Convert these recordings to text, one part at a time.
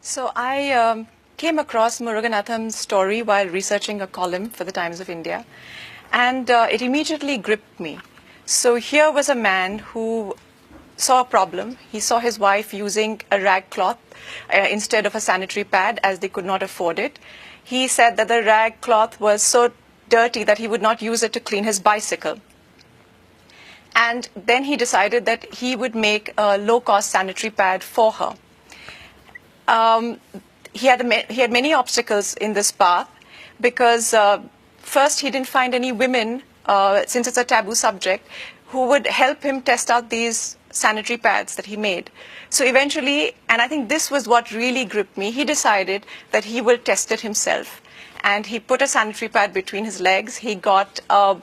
So I came across Muruganatham's story while researching a column for the Times of India, and it immediately gripped me. So here was a man who saw a problem. He saw his wife using a rag cloth instead of a sanitary pad as they could not afford it. He said that the rag cloth was so dirty that he would not use it to clean his bicycle. And then he decided that he would make a low-cost sanitary pad for her. He had many obstacles in this path because first he didn't find any women, since it's a taboo subject, who would help him test out these sanitary pads that he made. So eventually, and I think this was what really gripped me, he decided that he will test it himself. And he put a sanitary pad between his legs. He got a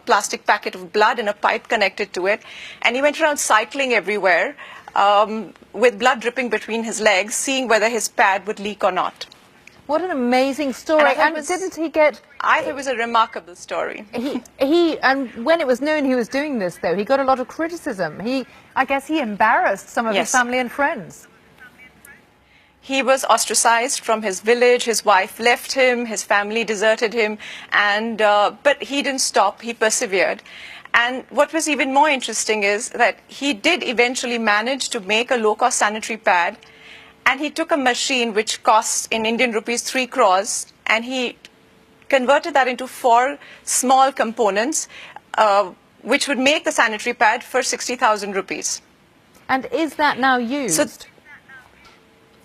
plastic packet of blood and a pipe connected to it. And he went around cycling everywhere with blood dripping between his legs, seeing whether his pad would leak or not. What an amazing story. And didn't he get... I thought it was a remarkable story. And when it was known he was doing this, though, he got a lot of criticism. I guess he embarrassed some of his family and friends. He was ostracized from his village, his wife left him, his family deserted him, and but he didn't stop, he persevered. And what was even more interesting is that he did eventually manage to make a low-cost sanitary pad, and he took a machine which costs in Indian rupees 3 crores, and he converted that into 4 small components, which would make the sanitary pad for 60,000 rupees. And is that now used?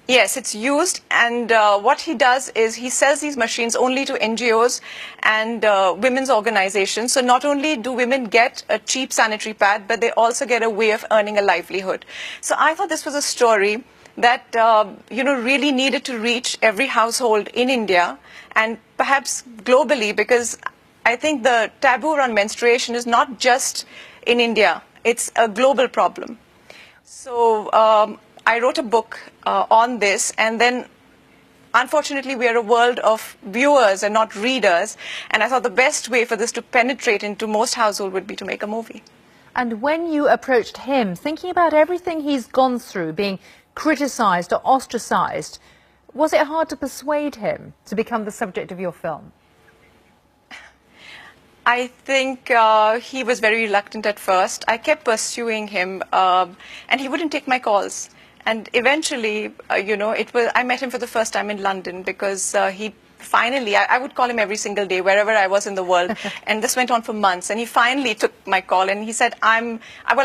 Yes, it's used, and what he does is he sells these machines only to NGOs and women's organizations. So not only do women get a cheap sanitary pad, but they also get a way of earning a livelihood. So I thought this was a story that really needed to reach every household in India and perhaps globally, because I think the taboo around menstruation is not just in India, it's a global problem. So I wrote a book on this, and then unfortunately we are a world of viewers and not readers, and I thought the best way for this to penetrate into most households would be to make a movie. And when you approached him, thinking about everything he's gone through, being criticized or ostracized, was it hard to persuade him to become the subject of your film? I think he was very reluctant at first. I kept pursuing him, and he wouldn't take my calls. And eventually, I met him for the first time in London because he finally, I would call him every single day, wherever I was in the world. And this went on for months. And he finally took my call and he said, I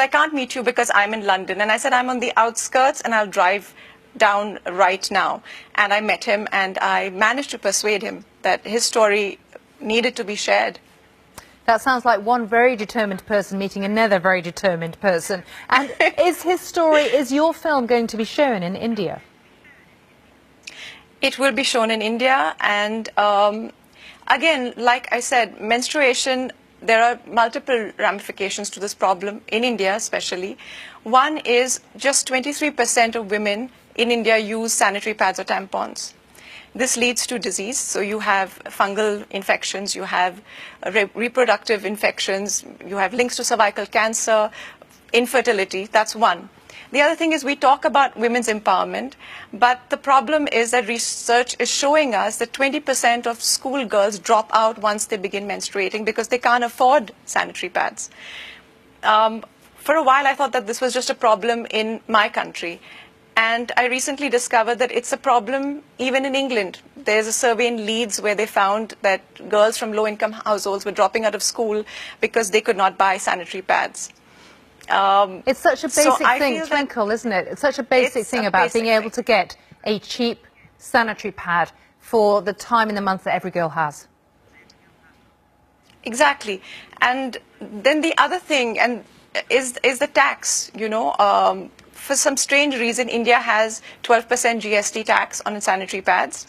can't meet you because I'm in London. And I said, I'm on the outskirts and I'll drive down right now. And I met him and I managed to persuade him that his story needed to be shared. That sounds like one very determined person meeting another very determined person. And is your film going to be shown in India? It will be shown in India. And again, like I said, menstruation, there are multiple ramifications to this problem in India especially. One is just 23% of women in India use sanitary pads or tampons. This leads to disease. So you have fungal infections, you have reproductive infections, you have links to cervical cancer, infertility. That's one. The other thing is we talk about women's empowerment, but the problem is that research is showing us that 20% of schoolgirls drop out once they begin menstruating because they can't afford sanitary pads. For a while, I thought that this was just a problem in my country. And I recently discovered that it's a problem even in England. There's a survey in Leeds where they found that girls from low-income households were dropping out of school because they could not buy sanitary pads. It's such a basic thing, Twinkle, isn't it? It's such a basic thing about being able to get a cheap sanitary pad for the time in the month that every girl has. Exactly. And then the other thing is the tax, For some strange reason, India has 12% GST tax on sanitary pads,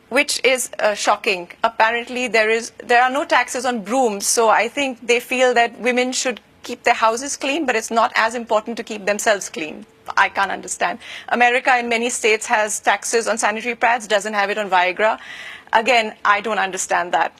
which is shocking. Apparently, there are no taxes on brooms, so I think they feel that women should keep their houses clean, but it's not as important to keep themselves clean. I can't understand. America in many states has taxes on sanitary pads, doesn't have it on Viagra. Again, I don't understand that.